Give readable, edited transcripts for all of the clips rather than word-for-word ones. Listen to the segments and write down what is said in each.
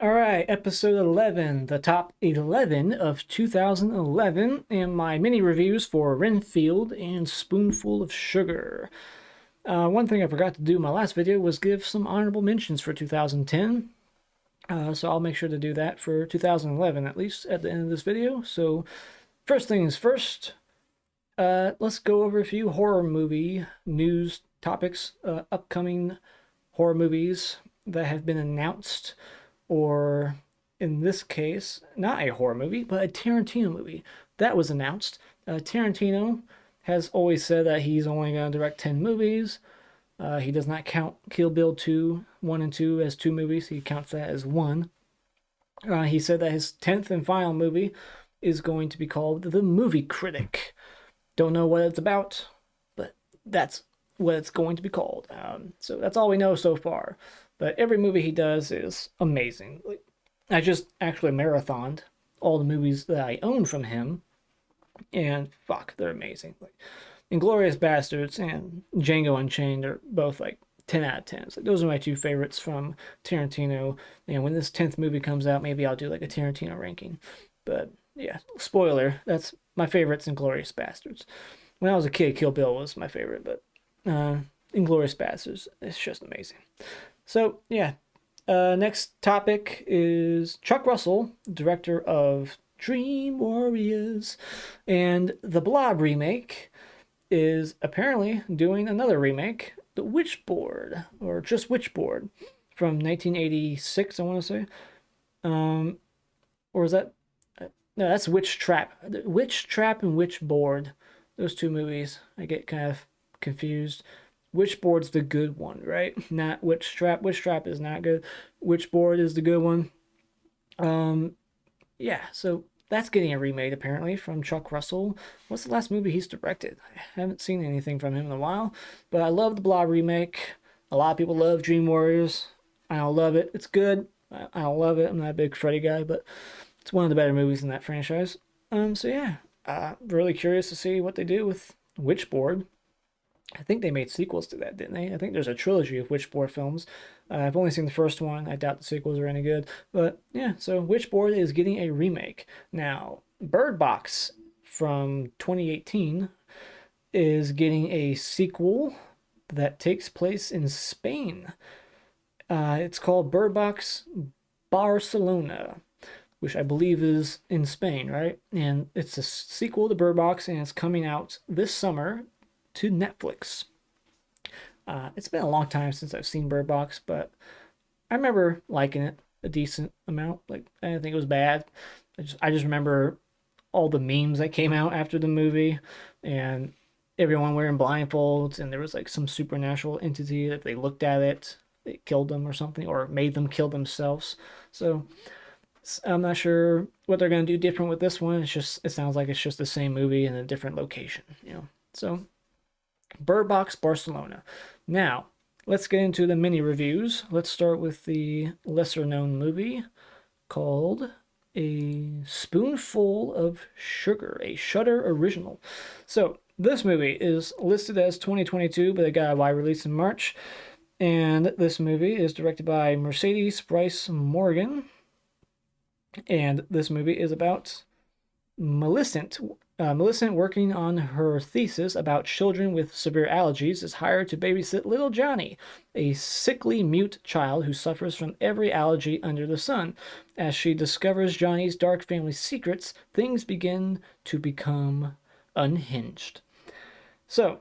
All right, episode 11, the top 11 of 2011, and my mini reviews for Renfield and Spoonful of Sugar. One thing I forgot to do in my last video was give some honorable mentions for 2010, so I'll make sure to do that for 2011 at least at the end of this video. So, first things first, let's go over a few horror movie news topics, upcoming horror movies that have been announced, or in this case, not a horror movie, but a Tarantino movie that was announced. Tarantino has always said that he's only going to direct 10 movies. He does not count Kill Bill 2, 1 and 2 as two movies. He counts that as one. He said that his 10th and final movie is going to be called The Movie Critic. Don't know what it's about, but that's what it's going to be called. So that's all we know so far. But every movie he does is amazing. Like, I just actually marathoned all the movies that I own from him, and fuck, they're amazing. Like Inglorious Bastards and Django Unchained are both like 10 out of 10. So those are my two favorites from Tarantino. And when this 10th movie comes out, maybe I'll do like a Tarantino ranking. But yeah, spoiler, that's my favorite's Inglorious Bastards. When I was a kid, Kill Bill was my favorite, but Inglorious Bastards, it's just amazing. So yeah, next topic is Chuck Russell, director of Dream Warriors, and the Blob remake is apparently doing another remake, The Witchboard, or just Witchboard, from 1986, I want to say. Um, or is that? No, that's Witch Trap. Witch Trap and Witchboard. Those two movies, I get kind of confused. Witchboard's the good one, right? Not Witch Trap. Witch Trap is not good. Witchboard is the good one. Um, yeah, so that's getting a remake apparently from Chuck Russell. What's the last movie he's directed? I haven't seen anything from him in a while, but I love the Blob remake. A lot of people love Dream Warriors. I don't love it. It's good. I don't love it. I'm not a big Freddy guy, but it's one of the better movies in that franchise. So yeah, really curious to see what they do with Witchboard. I think they made sequels to that, didn't they? I think there's a trilogy of Witchboard films. I've only seen the first one. I doubt the sequels are any good. But yeah, so Witchboard is getting a remake. Now, Bird Box from 2018 is getting a sequel that takes place in Spain. It's called Bird Box Barcelona, which I believe is in Spain, right? And it's a sequel to Bird Box, and it's coming out this summer to Netflix. It's been a long time since I've seen Bird Box, but I remember liking it a decent amount. Like I didn't think it was bad. I just remember all the memes that came out after the movie, and everyone wearing blindfolds, and there was like some supernatural entity that if they looked at it, it killed them or something, or made them kill themselves. So I'm not sure what they're gonna do different with this one. It sounds like it's just the same movie in a different location. So Bird Box Barcelona. Now, let's get into the mini reviews. Let's start with the lesser known movie called A Spoonful of Sugar, a Shudder original. So, this movie is listed as 2022, but it got a wide release in March. And this movie is directed by Mercedes Bryce Morgan. And this movie is about Millicent. Millicent, working on her thesis about children with severe allergies, is hired to babysit little Johnny, a sickly mute child who suffers from every allergy under the sun. As she discovers Johnny's dark family secrets, things begin to become unhinged. So,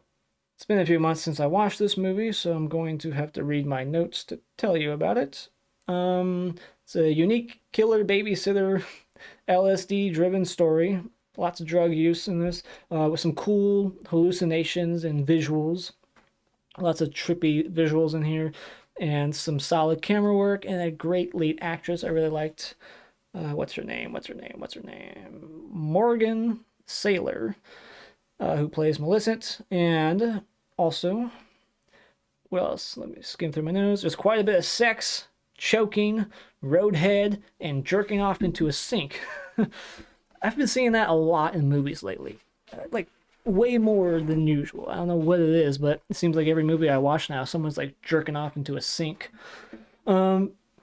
it's been a few months since I watched this movie, so I'm going to have to read my notes to tell you about it. It's a unique killer babysitter LSD driven story. Lots of drug use in this, with some cool hallucinations and visuals. Lots of trippy visuals in here, and some solid camera work, and a great lead actress I really liked. What's her name? Morgan Saylor, who plays Millicent. And also, what else? Let me skim through my notes. There's quite a bit of sex, choking, roadhead, and jerking off into a sink. I've been seeing that a lot in movies lately. Like, way more than usual. I don't know what it is, but it seems like every movie I watch now, someone's like jerking off into a sink.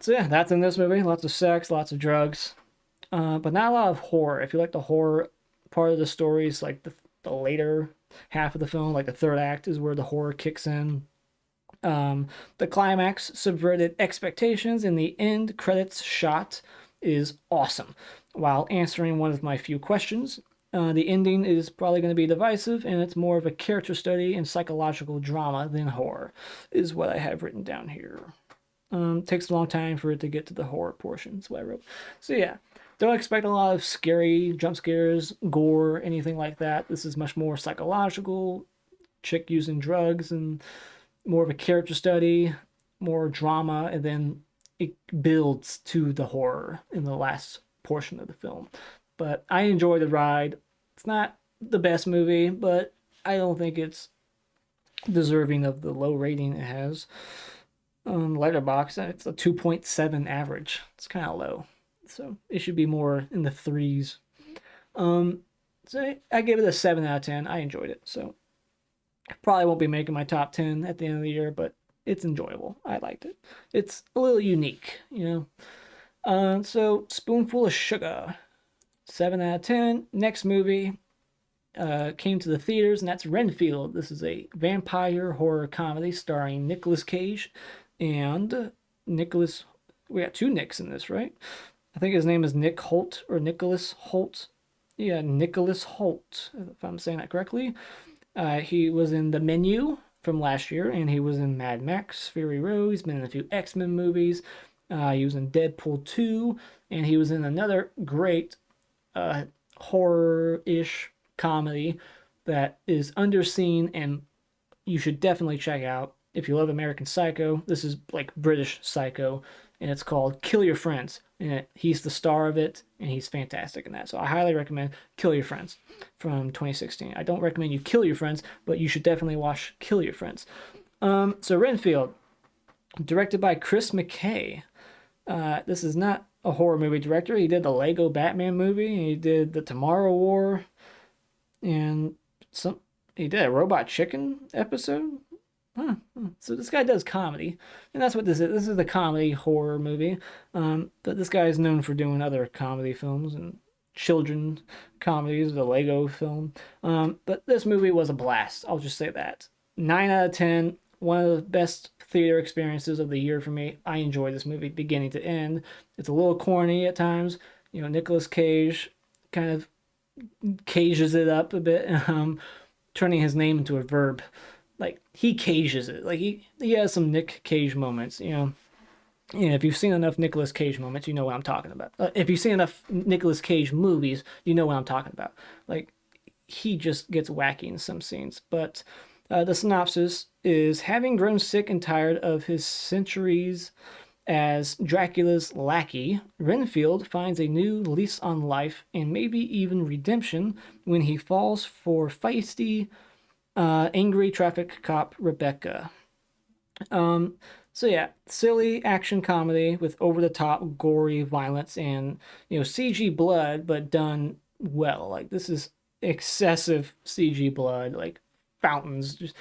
So yeah, that's in this movie. Lots of sex, lots of drugs, but not a lot of horror. If you like the horror part of the stories, like the later half of the film, like the third act is where the horror kicks in. The climax subverted expectations, and the end credits shot is awesome. While answering one of my few questions, the ending is probably going to be divisive, and it's more of a character study and psychological drama than horror, is what I have written down here. Takes a long time for it to get to the horror portion. That's what I wrote. So yeah, don't expect a lot of scary jump scares, gore, anything like that. This is much more psychological, chick using drugs, and more of a character study, more drama, and then it builds to the horror in the last portion of the film. But I enjoy the ride. It's not the best movie, but I don't think it's deserving of the low rating it has. Letterboxd, it's a 2.7 average. It's kind of low, so it should be more in the threes. So I gave it a 7 out of 10. I enjoyed it, so probably won't be making my top 10 at the end of the year, but it's enjoyable. I liked it. It's a little unique, you know. So Spoonful of Sugar, 7 out of 10. Next movie came to the theaters, and that's Renfield. This is a vampire horror comedy starring Nicolas Cage and Nicholas. We got two Nicks in this, right? I think his name is Nick Holt or Nicholas Holt. Yeah, Nicholas Holt, if I'm saying that correctly. He was in The Menu from last year, and he was in Mad Max, Fury Road. He's been in a few X-Men movies. He was in Deadpool 2, and he was in another great horror-ish comedy that is underseen and you should definitely check out if you love American Psycho. This is like British Psycho, and it's called Kill Your Friends. And he's the star of it, and he's fantastic in that. So I highly recommend Kill Your Friends from 2016. I don't recommend you kill your friends, but you should definitely watch Kill Your Friends. So Renfield, directed by Chris McKay. This is not a horror movie director. He did the Lego Batman movie. He did the Tomorrow War, and he did a Robot Chicken episode. So this guy does comedy, and that's what this is. This is the comedy horror movie. But this guy is known for doing other comedy films and children comedies, the Lego film. But this movie was a blast. I'll just say that. 9 out of 10. One of the best theater experiences of the year for me. I enjoyed this movie beginning to end. It's a little corny at times. You know, Nicolas Cage kind of cages it up a bit, turning his name into a verb. Like he cages it. Like he has some Nick Cage moments, you know. And if you've seen enough Nicolas Cage moments, you know what I'm talking about. If you've seen enough Nicolas Cage movies, you know what I'm talking about. Like he just gets wacky in some scenes. But the synopsis is: having grown sick and tired of his centuries as Dracula's lackey, Renfield finds a new lease on life and maybe even redemption when he falls for feisty, angry traffic cop Rebecca. So yeah, silly action comedy with over-the-top gory violence and CG blood, but done well. Like this is excessive CG blood, like fountains. Just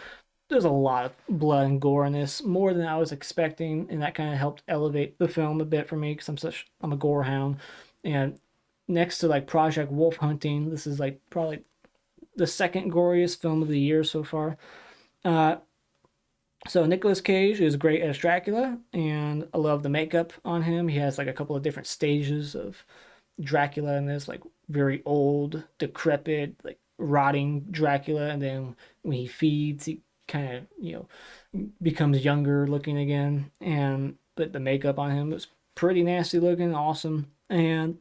there's a lot of blood and gore in this, more than I was expecting, and that kind of helped elevate the film a bit for me because I'm a gore hound. And next to like Project Wolf Hunting, this is like probably the second goriest film of the year so far. So Nicolas Cage is great as Dracula, and I love the makeup on him. He has like a couple of different stages of Dracula in this, like very old, decrepit, like rotting Dracula, and then when he feeds, he kind of becomes younger looking again. And but the makeup on him was pretty nasty looking, awesome. And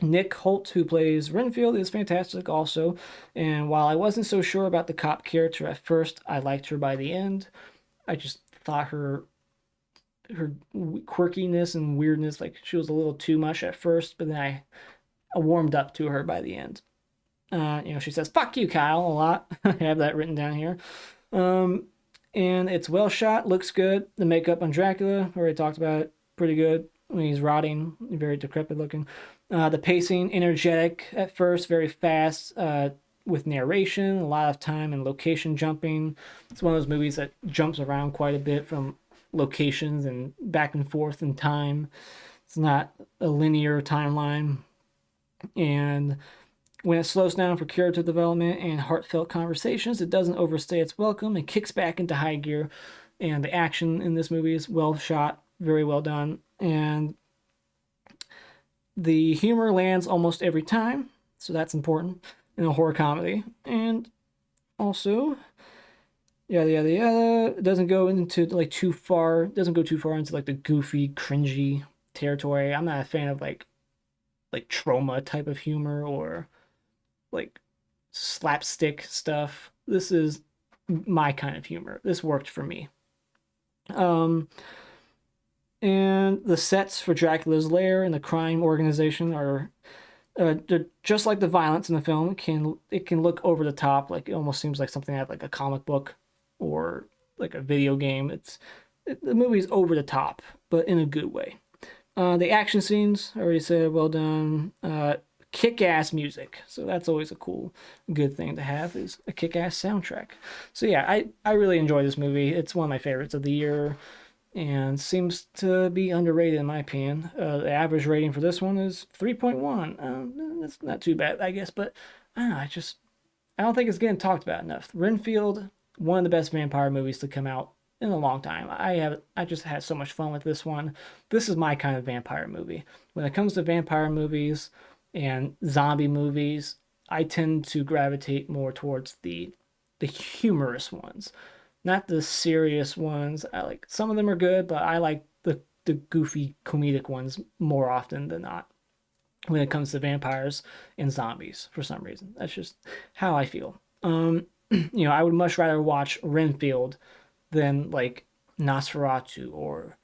Nick Holt, who plays Renfield, is fantastic also. And while I wasn't so sure about the cop character at first, I liked her by the end. I just thought her quirkiness and weirdness, like she was a little too much at first, but then I warmed up to her by the end. She says "fuck you, Kyle" a lot. I have that written down here. And it's well shot, looks good. The makeup on Dracula, already talked about it, pretty good. When he's rotting, very decrepit looking. The pacing, energetic at first, very fast. With narration, a lot of time and location jumping. It's one of those movies that jumps around quite a bit from locations and back and forth in time. It's not a linear timeline. And when it slows down for character development and heartfelt conversations, it doesn't overstay its welcome and kicks back into high gear. And the action in this movie is well shot, very well done. And the humor lands almost every time, so that's important in a horror comedy. And also, yada yada yada, it doesn't go into like too far. It doesn't go too far into like the goofy, cringy territory. I'm not a fan of like trauma type of humor or like slapstick stuff. This is my kind of humor. This worked for me. Um, and the sets for Dracula's lair and the crime organization are just like the violence in the film. It can look over the top, like it almost seems like something out of like a comic book or like a video game. The movie's over the top, but in a good way. The action scenes, I already said, well done. Kick-ass music, so that's always a cool, good thing to have, is a kick-ass soundtrack. So yeah, I really enjoy this movie. It's one of my favorites of the year, and seems to be underrated in my opinion. The average rating for this one is 3.1. That's not too bad, I guess, but I don't know, I don't think it's getting talked about enough. Renfield, one of the best vampire movies to come out in a long time. I just had so much fun with this one. This is my kind of vampire movie. When it comes to vampire movies and zombie movies, I tend to gravitate more towards the humorous ones, not the serious ones. I like some of them are good, but I like the goofy comedic ones more often than not when it comes to vampires and zombies for some reason. That's just how I feel. I would much rather watch Renfield than like Nosferatu or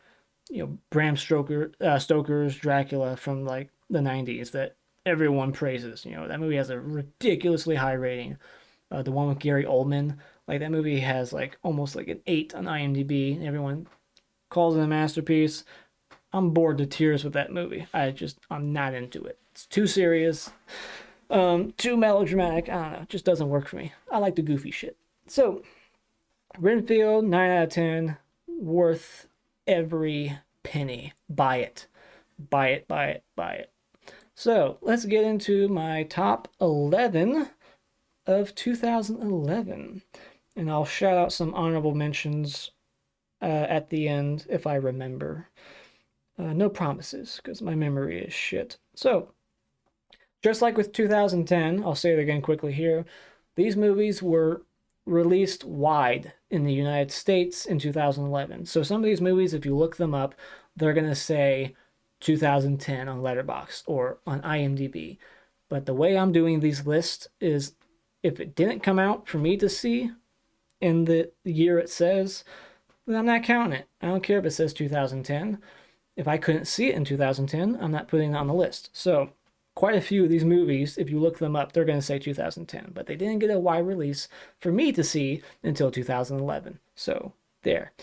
Bram Stoker's Dracula from like the 90s that everyone praises. That movie has a ridiculously high rating. The one with Gary Oldman, like that movie has like almost like an 8 on IMDb. Everyone calls it a masterpiece. I'm bored to tears with that movie. I'm not into it. It's too serious, too melodramatic. I don't know. It just doesn't work for me. I like the goofy shit. So, Renfield, 9 out of 10. Worth every penny. Buy it. Buy it, buy it, buy it. So, let's get into my top 11 of 2011. And I'll shout out some honorable mentions at the end if I remember. No promises, because my memory is shit. So, just like with 2010, I'll say it again quickly here, these movies were released wide in the United States in 2011. So some of these movies, if you look them up, they're going to say 2010 on Letterboxd or on IMDb. But the way I'm doing these lists is if it didn't come out for me to see in the year it says, then I'm not counting it. I don't care if it says 2010. If I couldn't see it in 2010, I'm not putting it on the list. So quite a few of these movies, if you look them up, they're going to say 2010, but they didn't get a wide release for me to see until 2011. So there.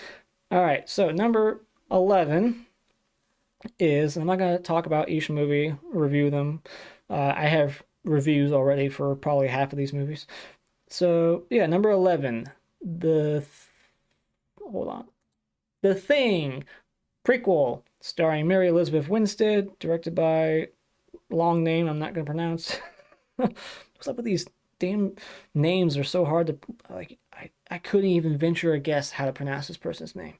All right, so number 11 is, I'm not going to talk about each movie, review them. I have reviews already for probably half of these movies. So yeah, number 11, hold on. The Thing, prequel, starring Mary Elizabeth Winstead, directed by long name I'm not going to pronounce. What's up with these damn names? They're so hard to, like, I couldn't even venture a guess how to pronounce this person's name.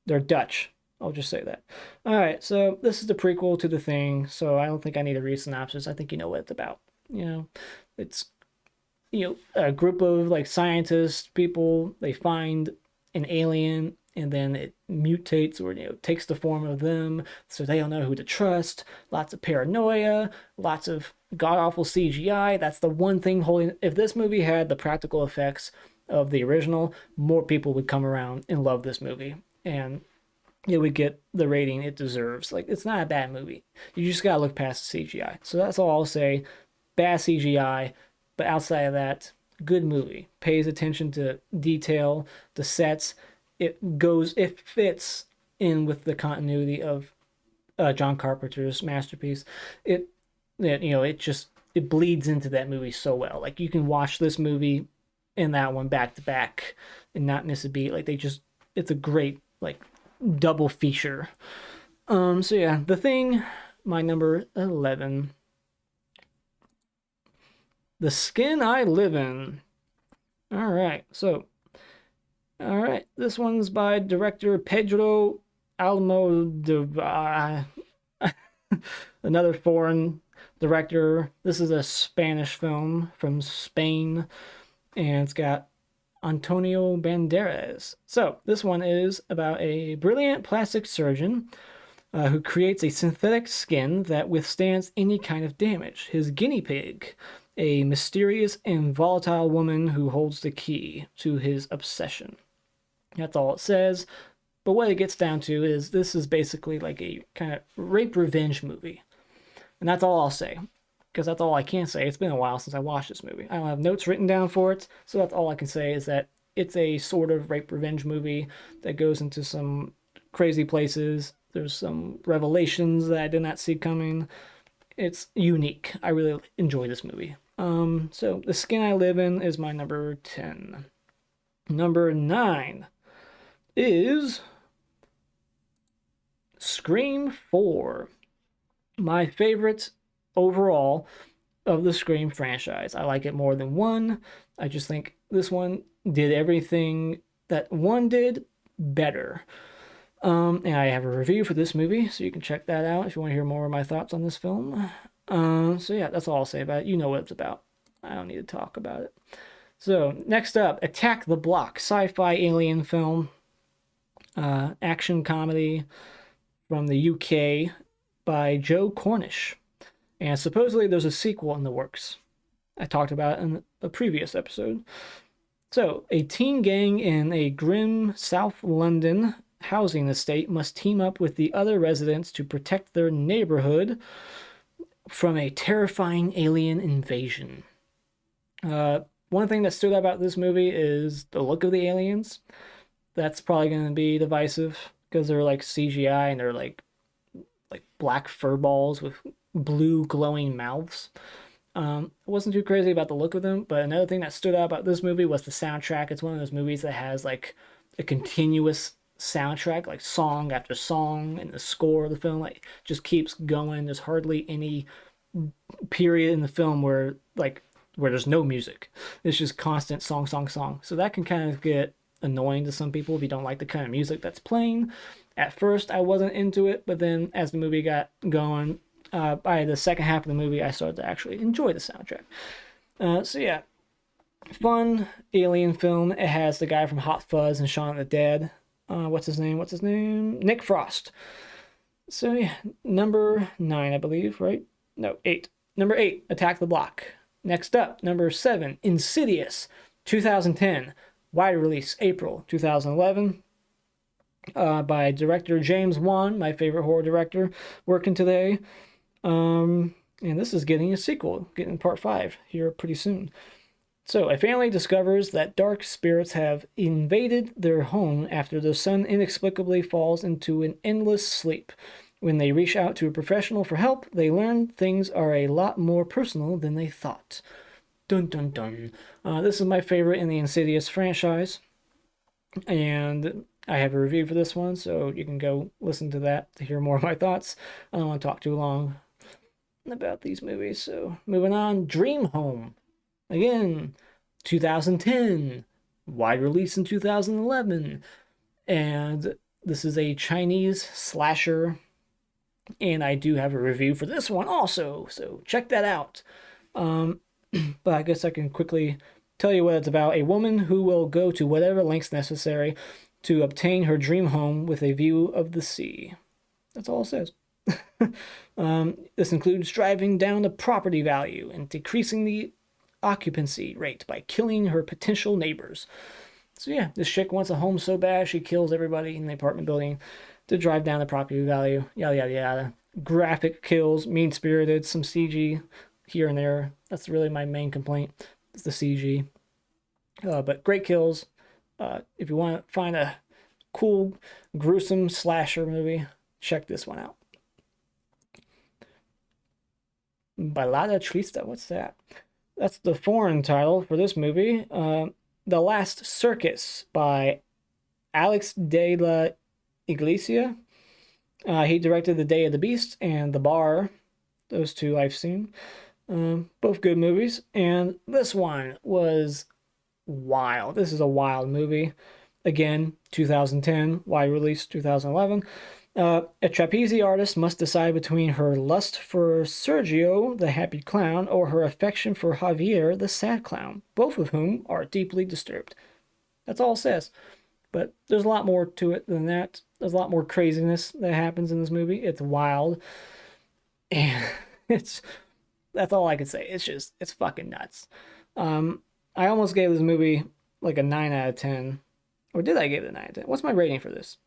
They're Dutch. I'll just say that. All right, so this is the prequel to The Thing, so I don't think I need to read synopsis. I think you know what it's about. It's a group of like scientists, people, they find an alien and then it mutates or takes the form of them, so they don't know who to trust. Lots of paranoia, lots of god-awful CGI. That's the one thing holding. If this movie had the practical effects of the original, more people would come around and love this movie, and it would get the rating it deserves. Like, it's not a bad movie. You just gotta look past the CGI. So that's all I'll say. Bad CGI, but outside of that, good movie. Pays attention to detail, the sets. It fits in with the continuity of John Carpenter's masterpiece. It bleeds into that movie so well. Like, you can watch this movie and that one back to back and not miss a beat. Like, it's a great like double feature. So yeah, The Thing, my number 11. The Skin I Live In. All right, this one's by director Pedro Almodovar, another foreign director. This is a Spanish film from Spain, and it's got Antonio Banderas. So this one is about a brilliant plastic surgeon who creates a synthetic skin that withstands any kind of damage. His guinea pig, a mysterious and volatile woman who holds the key to his obsession. That's all it says. But what it gets down to is this is basically like a kind of rape revenge movie. And that's all I'll say. Because that's all I can say. It's been a while since I watched this movie. I don't have notes written down for it. So that's all I can say is that it's a sort of rape revenge movie that goes into some crazy places. There's some revelations that I did not see coming. It's unique. I really enjoy this movie. So The Skin I Live In is my number 10. Number 9 is Scream 4. My favorite overall of the Scream franchise. I like it more than 1. I just think this one did everything that 1 did better. And I have a review for this movie, so you can check that out if you want to hear more of my thoughts on this film. So yeah, that's all I'll say about it. You know what it's about. I don't need to talk about it. So next up, Attack the Block, sci-fi alien film, action comedy from the UK by Joe Cornish. And supposedly there's a sequel in the works. I talked about it in a previous episode. So, a teen gang in a grim South London housing estate must team up with the other residents to protect their neighborhood from a terrifying alien invasion. One thing that stood out about this movie is the look of the aliens. That's probably going to be divisive because they're like CGI and they're like black fur balls with blue glowing mouths. I wasn't too crazy about the look of them, but another thing that stood out about this movie was the soundtrack. It's one of those movies that has like a continuous soundtrack, like song after song, and the score of the film like just keeps going. There's hardly any period in the film where there's no music. It's just constant song, song, song. So that can kind of get annoying to some people if you don't like the kind of music that's playing. At first, I wasn't into it, but then as the movie got going, by the second half of the movie, I started to actually enjoy the soundtrack. So yeah, fun alien film. It has the guy from Hot Fuzz and Shaun of the Dead. What's his name? Nick Frost. So yeah, number 9, I believe, right? No, 8. Number 8, Attack the Block. Next up, number 7, Insidious, 2010. Wide release, April 2011. By director James Wan, my favorite horror director, working today. And this is getting a sequel, getting part 5 here pretty soon. So, a family discovers that dark spirits have invaded their home after the son inexplicably falls into an endless sleep. When they reach out to a professional for help, they learn things are a lot more personal than they thought. Dun dun dun. This is my favorite in the Insidious franchise. And I have a review for this one, so you can go listen to that to hear more of my thoughts. I don't want to talk too long about these movies. So, moving on, Dream Home. Again, 2010. Wide release in 2011. And this is a Chinese slasher. And I do have a review for this one also, so check that out. But I guess I can quickly tell you what it's about. A woman who will go to whatever lengths necessary to obtain her dream home with a view of the sea. That's all it says. This includes driving down the property value and decreasing the occupancy rate by killing her potential neighbors. So yeah, this chick wants a home so bad she kills everybody in the apartment building to drive down the property value. Yada yada yada. Graphic kills, mean-spirited, some CG here and there. That's really my main complaint. It's the CG. But great kills. If you want to find a cool, gruesome slasher movie, check this one out. Balada Trista, what's that? That's the foreign title for this movie. The Last Circus by Alex de la Iglesia. He directed The Day of the Beast and The Bar. Those two I've seen. Both good movies. And this one was wild. This is a wild movie. Again, 2010, wide release 2011. A trapeze artist must decide between her lust for Sergio, the happy clown, or her affection for Javier, the sad clown, both of whom are deeply disturbed. That's all it says. But there's a lot more to it than that. There's a lot more craziness that happens in this movie. It's wild. And it's that's all I can say. It's fucking nuts. I almost gave this movie like a 9 out of 10. Or did I give it a 9 out of 10? What's my rating for this?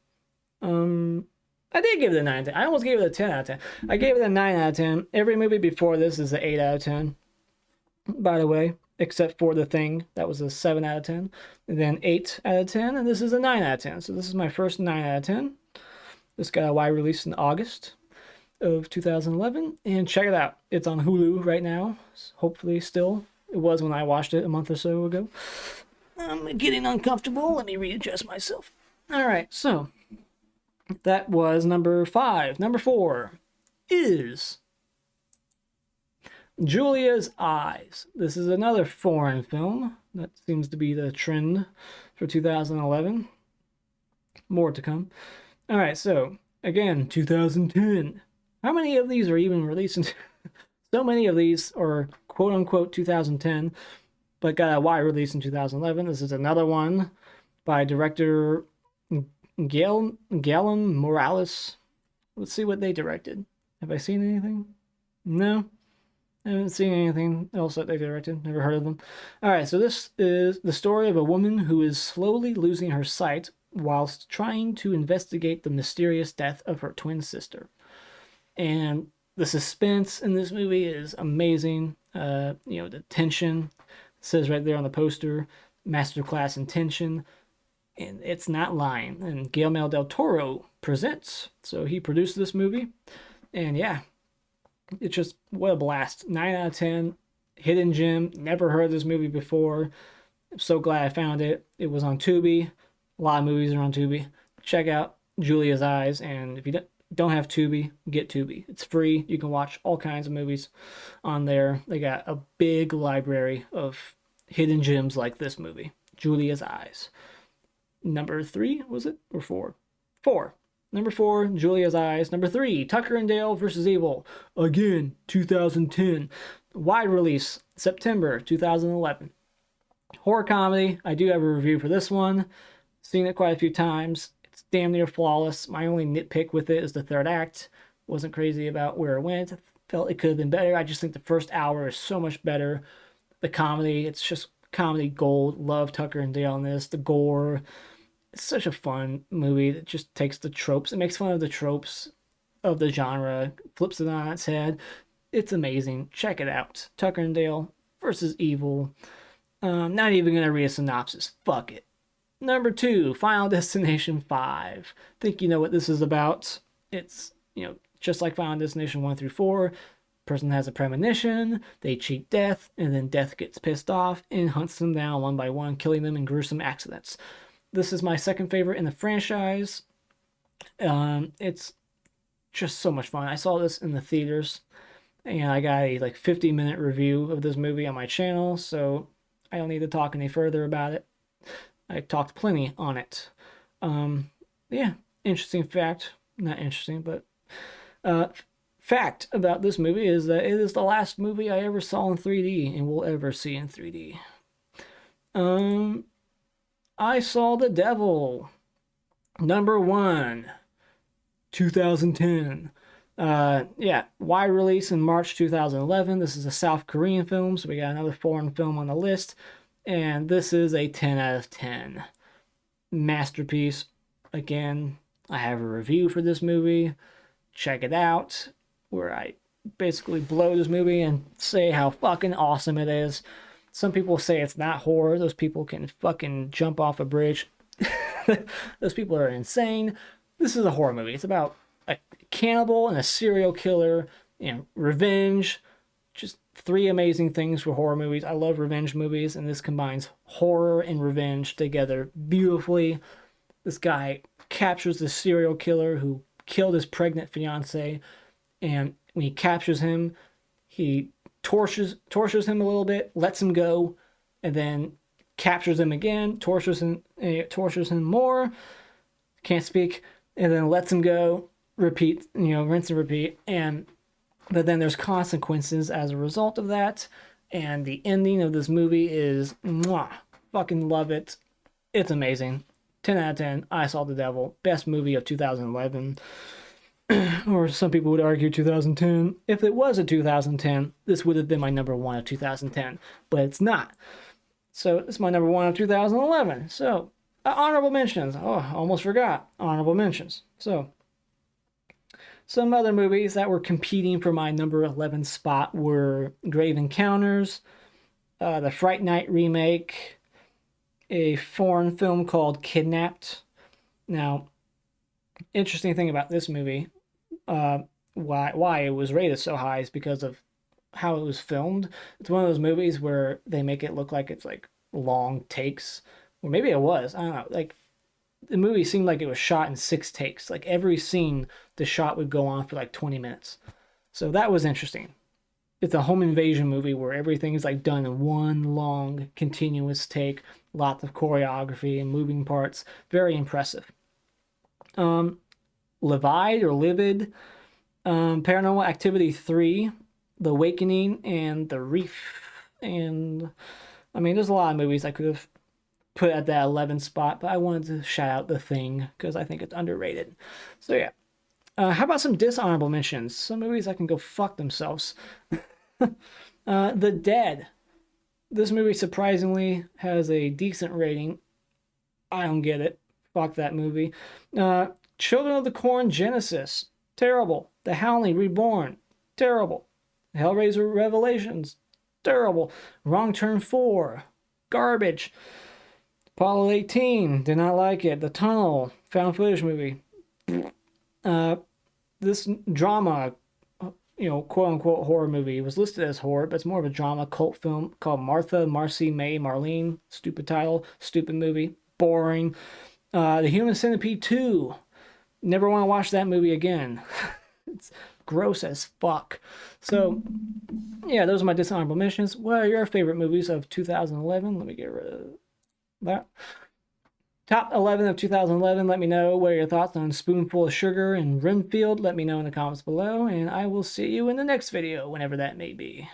I did give it a 9 out of 10. I almost gave it a 10 out of 10. I gave it a 9 out of 10. Every movie before this is an 8 out of 10. By the way, except for The Thing. That was a 7 out of 10. And then 8 out of 10. And this is a 9 out of 10. So this is my first 9 out of 10. This got a wide release in August of 2011. And check it out. It's on Hulu right now. Hopefully still. It was when I watched it a month or so ago. I'm getting uncomfortable. Let me readjust myself. All right, so that was number 5. Number 4 is Julia's Eyes. This is another foreign film. That seems to be the trend for 2011. More to come. All right, so again, 2010. How many of these are even released? So many of these are quote unquote 2010, but got a wide release in 2011. This is another one by director Guillermo Morales. Let's see what they directed. Have I seen anything? No. I haven't seen anything else that they directed. Never heard of them. All right, so this is the story of a woman who is slowly losing her sight whilst trying to investigate the mysterious death of her twin sister. And the suspense in this movie is amazing. The tension, it says right there on the poster, masterclass in tension, and it's not lying. And Guillermo del Toro presents, so he produced this movie, and yeah, it's just what a blast. 9 out of 10, hidden gem. Never heard of this movie before. I'm so glad I found it. It was on Tubi. A lot of movies are on Tubi. Check out Julia's Eyes, and if you don't have Tubi, get Tubi. It's free. You can watch all kinds of movies on there. They got a big library of hidden gems like this movie, Julia's Eyes. Number 3, was it? Or 4? 4. Number 4, Julia's Eyes. Number 3, Tucker and Dale versus Evil. Again, 2010. Wide release, September 2011. Horror comedy. I do have a review for this one. Seen it quite a few times. It's damn near flawless. My only nitpick with it is the third act. Wasn't crazy about where it went. Felt it could have been better. I just think the first hour is so much better. The comedy, it's just comedy gold. Love Tucker and Dale in this. The gore. It's such a fun movie that just takes the tropes. It makes fun of the tropes of the genre, flips it on its head. It's amazing. Check it out. Tucker and Dale versus Evil. Not even going to read a synopsis. Fuck it. Number 2, Final Destination 5. Think you know what this is about. It's, just like Final Destination 1 through 4. Person has a premonition, they cheat death, and then death gets pissed off and hunts them down one by one, killing them in gruesome accidents. This is my second favorite in the franchise. It's just so much fun. I saw this in the theaters, and I got a 50-minute review of this movie on my channel, so I don't need to talk any further about it. I talked plenty on it. Yeah, interesting fact. Not interesting, but fact about this movie is that it is the last movie I ever saw in 3D and will ever see in 3D. I Saw the Devil. Number 1, 2010. Wide release in March 2011. This is a South Korean film, so we got another foreign film on the list. And this is a 10 out of 10. Masterpiece. Again, I have a review for this movie. Check it out, where I basically blow this movie and say how fucking awesome it is. Some people say it's not horror. Those people can fucking jump off a bridge. Those people are insane. This is a horror movie. It's about a cannibal and a serial killer and revenge. Just 3 amazing things for horror movies. I love revenge movies, and this combines horror and revenge together beautifully. This guy captures the serial killer who killed his pregnant fiance, and when he captures him, he tortures him a little bit, lets him go, and then captures him again, tortures him more, can't speak, and then lets him go, repeat, rinse and repeat, but then there's consequences as a result of that, and the ending of this movie is, mwah, fucking love it. It's amazing. 10 out of 10. I Saw the Devil. Best movie of 2011. Or some people would argue 2010. If it was a 2010, this would have been my number one of 2010. But it's not. So it's my number one of 2011. So, honorable mentions. Oh, almost forgot. Honorable mentions. So, some other movies that were competing for my number 11 spot were Grave Encounters, the Fright Night remake, a foreign film called Kidnapped. Now, interesting thing about this movie, why it was rated so high is because of how it was filmed. It's one of those movies where they make it look like it's like long takes, or maybe it was. I don't know. Like the movie seemed like it was shot in 6 takes. Like every scene, the shot would go on for like 20 minutes. So that was interesting. It's a home invasion movie where everything is like done in one long continuous take, lots of choreography and moving parts. Very impressive. Livid or Livid, Paranormal Activity 3, The Awakening, and The Reef. And I mean, there's a lot of movies I could have put at that 11 spot, but I wanted to shout out The Thing because I think it's underrated. So yeah. How about some dishonorable mentions? Some movies that can go fuck themselves. The Dead. This movie surprisingly has a decent rating. I don't get it. Fuck that movie. Children of the Corn Genesis. Terrible. The Howling Reborn. Terrible. Hellraiser Revelations. Terrible. Wrong Turn 4. Garbage. Apollo 18. Did not like it. The Tunnel. Found footage movie. This drama, quote-unquote horror movie was listed as horror, but it's more of a drama cult film called Martha, Marcy, May, Marlene. Stupid title. Stupid movie. Boring. The Human Centipede 2. Never want to watch that movie again. It's gross as fuck. So, yeah, those are my dishonorable mentions. What are your favorite movies of 2011? Let me get rid of that. Top 11 of 2011. Let me know what are your thoughts on Spoonful of Sugar and Renfield. Let me know in the comments below, and I will see you in the next video, whenever that may be.